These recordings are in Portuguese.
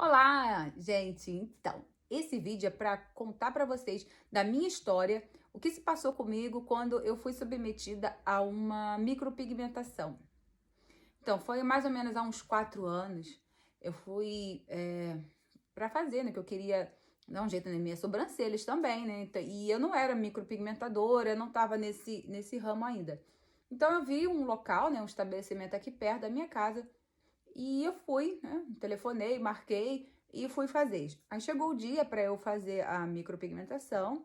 Olá, gente! Então, esse vídeo é para contar para vocês da minha história, o que se passou comigo quando eu fui submetida a uma micropigmentação. Então, foi mais ou menos há uns 4 anos, eu fui para fazer, né, que eu queria dar um jeito nas minhas sobrancelhas também, né, e eu não era micropigmentadora, eu não estava nesse ramo ainda. Então, eu vi um local, né, um estabelecimento aqui perto da minha casa, e eu fui, né? Telefonei, marquei e fui fazer. Aí chegou o dia para eu fazer a micropigmentação.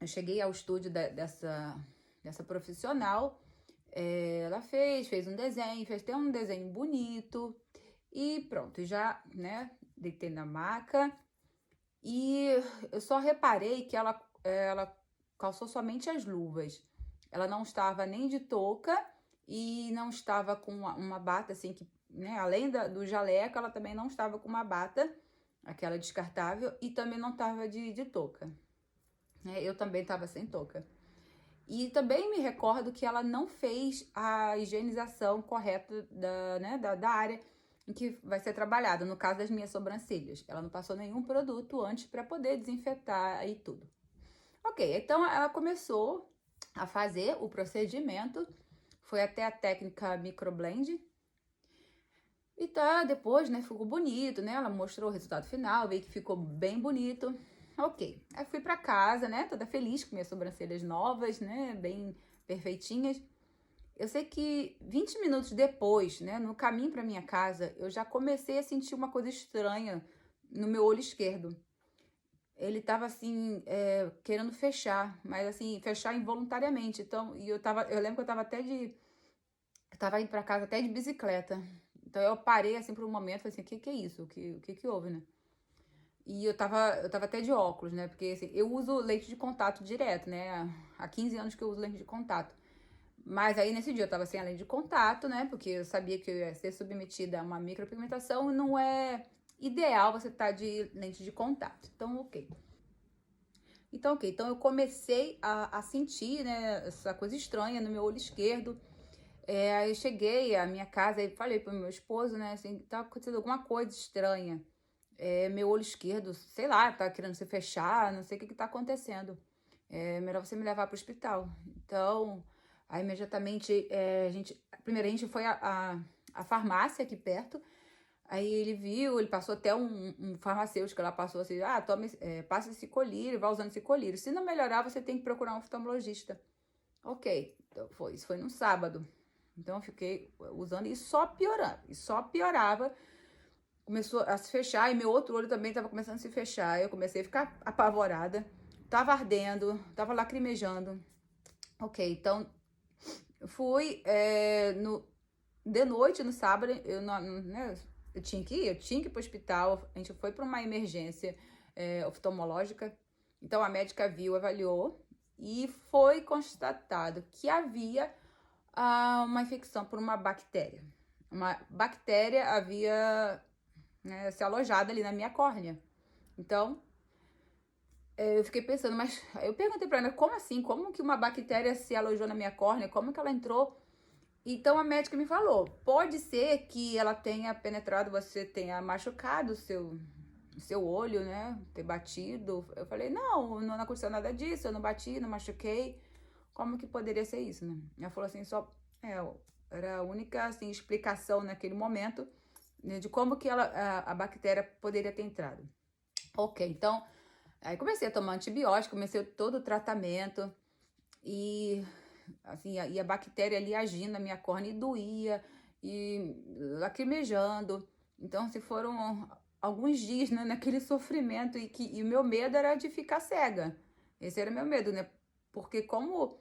Eu cheguei ao estúdio dessa profissional. Ela fez um desenho, fez até um desenho bonito. E pronto, já, né? Deitei na maca. E eu só reparei que ela calçou somente as luvas. Ela não estava nem de touca e não estava com uma bata assim que, né, além do jaleco, ela também não estava com uma bata, aquela descartável, e também não estava de touca. Eu também estava sem touca. E também me recordo que ela não fez a higienização correta da área em que vai ser trabalhada, no caso das minhas sobrancelhas. Ela não passou nenhum produto antes para poder desinfetar e tudo. Ok, então ela começou a fazer o procedimento, foi até a técnica microblend. E tá, depois, né, ficou bonito, né? Ela mostrou o resultado final, veio que ficou bem bonito. Ok, aí fui pra casa, né, toda feliz com minhas sobrancelhas novas, né, bem perfeitinhas. Eu sei que 20 minutos depois, né, no caminho pra minha casa, eu já comecei a sentir uma coisa estranha no meu olho esquerdo. Ele tava assim, querendo fechar, mas assim, fechar involuntariamente. Então, eu lembro que eu tava indo pra casa até de bicicleta. Então eu parei assim por um momento, falei assim, o que é isso? O que houve, né? E eu tava até de óculos, né? Porque assim, eu uso lente de contato direto, né? Há 15 anos que eu uso lente de contato. Mas aí nesse dia eu tava sem a lente de contato, né? Porque eu sabia que eu ia ser submetida a uma micropigmentação e não é ideal você estar de lente de contato. Então, ok. Então eu comecei a sentir, né, essa coisa estranha no meu olho esquerdo. Aí eu cheguei à minha casa e falei pro meu esposo, né, assim, tá acontecendo alguma coisa estranha. Meu olho esquerdo, sei lá, tá querendo se fechar, não sei o que que tá acontecendo. É melhor você me levar pro hospital. Então, aí imediatamente, primeiro a gente foi à farmácia aqui perto. Aí ele viu, ele passou até um farmacêutico, ela passou assim, tome, passa esse colírio, vai usando esse colírio. Se não melhorar, você tem que procurar um oftalmologista. Ok, então isso foi no sábado. Então eu fiquei usando e só piorando, e só piorava. Começou a se fechar e meu outro olho também estava começando a se fechar. Eu comecei a ficar apavorada, tava ardendo, tava lacrimejando. Ok, então fui de noite no sábado, eu não, né, eu tinha que ir pro hospital. A gente foi para uma emergência oftalmológica. Então a médica viu, avaliou e foi constatado que havia uma infecção por uma bactéria. Uma bactéria havia, né, se alojado ali na minha córnea. Então, eu fiquei pensando, mas eu perguntei pra ela, como assim? Como que uma bactéria se alojou na minha córnea? Como que ela entrou? Então a médica me falou, pode ser que ela tenha penetrado, você tenha machucado o seu olho, né? Ter batido. Eu falei, não aconteceu nada disso, eu não bati, não machuquei. Como que poderia ser isso, né? Ela falou assim, era a única assim, explicação naquele momento, né, de como que a bactéria poderia ter entrado. Ok, então, aí comecei a tomar antibiótico, comecei todo o tratamento e assim, a bactéria ali agindo na minha córnea e doía e lacrimejando. Então, assim, foram alguns dias, né, naquele sofrimento e o meu medo era de ficar cega. Esse era o meu medo, né? Porque como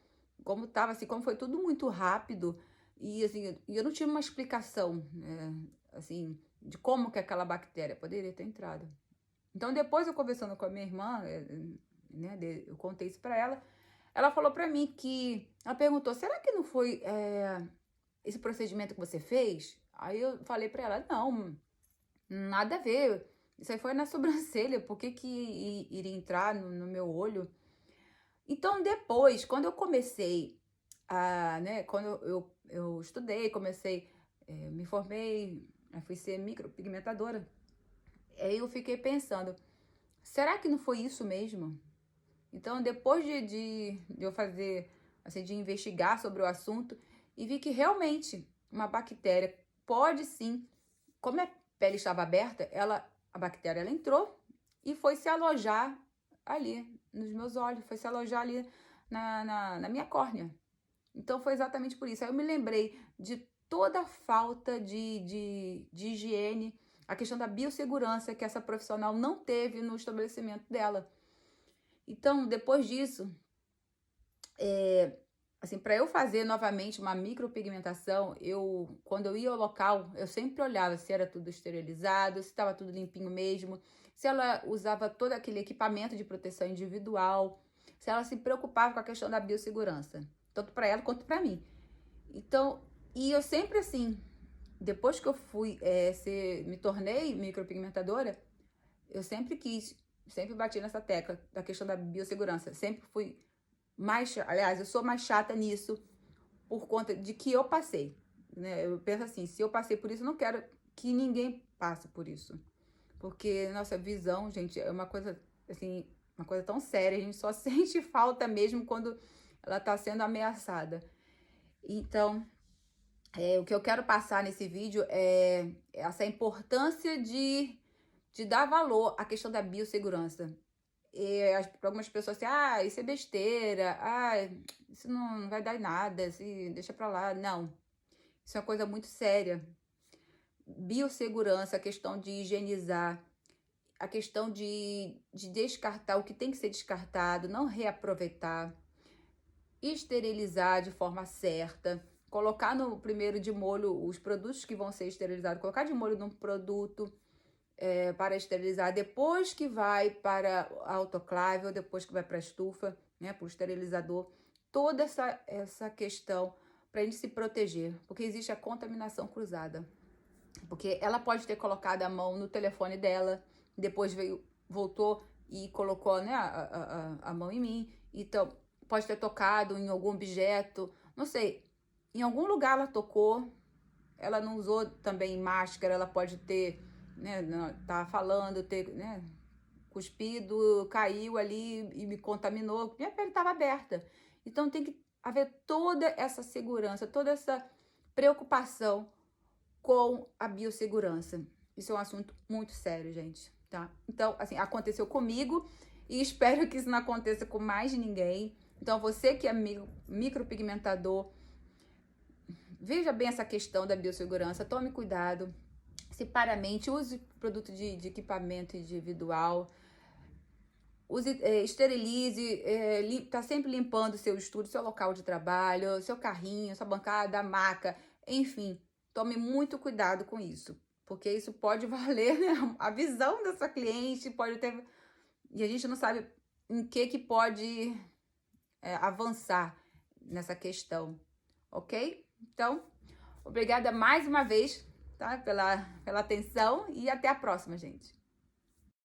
tava assim, como foi tudo muito rápido e assim, eu não tinha uma explicação, né, assim, de como que aquela bactéria poderia ter entrado. Então, depois eu conversando com a minha irmã, né, eu contei isso pra ela. Ela falou pra mim que ela perguntou: será que não foi esse procedimento que você fez? Aí eu falei pra ela: não, nada a ver. Isso aí foi na sobrancelha. Por que iria entrar no meu olho? Então, depois, quando eu comecei né, quando eu estudei, comecei, me formei, fui ser micropigmentadora. Aí eu fiquei pensando, será que não foi isso mesmo? Então, depois de eu fazer, assim, de investigar sobre o assunto, e vi que realmente uma bactéria pode sim, como a pele estava aberta, a bactéria ela entrou e foi se alojar ali nos meus olhos, foi se alojar ali na minha córnea. Então foi exatamente por isso. Aí eu me lembrei de toda a falta de higiene, a questão da biossegurança que essa profissional não teve no estabelecimento dela. Então, depois disso, assim, para eu fazer novamente uma micropigmentação, quando eu ia ao local, eu sempre olhava se era tudo esterilizado, se estava tudo limpinho mesmo, se ela usava todo aquele equipamento de proteção individual, se ela se preocupava com a questão da biossegurança, tanto para ela quanto para mim. Então, e eu sempre assim, depois que eu me tornei micropigmentadora, eu sempre bati nessa tecla da questão da biossegurança, sempre fui aliás, eu sou mais chata nisso por conta de que eu passei, né? Eu penso assim, se eu passei por isso, eu não quero que ninguém passe por isso. Porque nossa visão, gente, é uma coisa assim, uma coisa tão séria, a gente só sente falta mesmo quando ela tá sendo ameaçada. Então, o que eu quero passar nesse vídeo é essa importância de dar valor à questão da biossegurança. Para algumas pessoas assim, isso é besteira, isso não vai dar em nada, assim, deixa pra lá. Não, isso é uma coisa muito séria. Biossegurança, a questão de higienizar, a questão de descartar o que tem que ser descartado, não reaproveitar, esterilizar de forma certa, colocar no primeiro de molho os produtos que vão ser esterilizados, colocar de molho num produto para esterilizar, depois que vai para a autoclave ou depois que vai para a estufa, né, para o esterilizador, toda essa questão para a gente se proteger, porque existe a contaminação cruzada, porque ela pode ter colocado a mão no telefone dela, depois voltou e colocou, né, a mão em mim, então pode ter tocado em algum objeto, não sei, em algum lugar ela tocou, ela não usou também máscara, ela pode ter, né, tá falando, ter, né, cuspido, caiu ali e me contaminou, minha pele estava aberta. Então tem que haver toda essa segurança, toda essa preocupação com a biossegurança. Isso é um assunto muito sério, gente, tá? Então, assim, aconteceu comigo e espero que isso não aconteça com mais ninguém. Então, você que é micropigmentador, veja bem essa questão da biossegurança, tome cuidado, separe a mente, use produto de equipamento individual, esterilize, tá sempre limpando seu estúdio, seu local de trabalho, seu carrinho, sua bancada, a maca, enfim, tome muito cuidado com isso, porque isso pode valer, né, a visão dessa cliente, pode ter, e a gente não sabe em que pode avançar nessa questão, ok? Então, obrigada mais uma vez, tá, pela atenção e até a próxima, gente.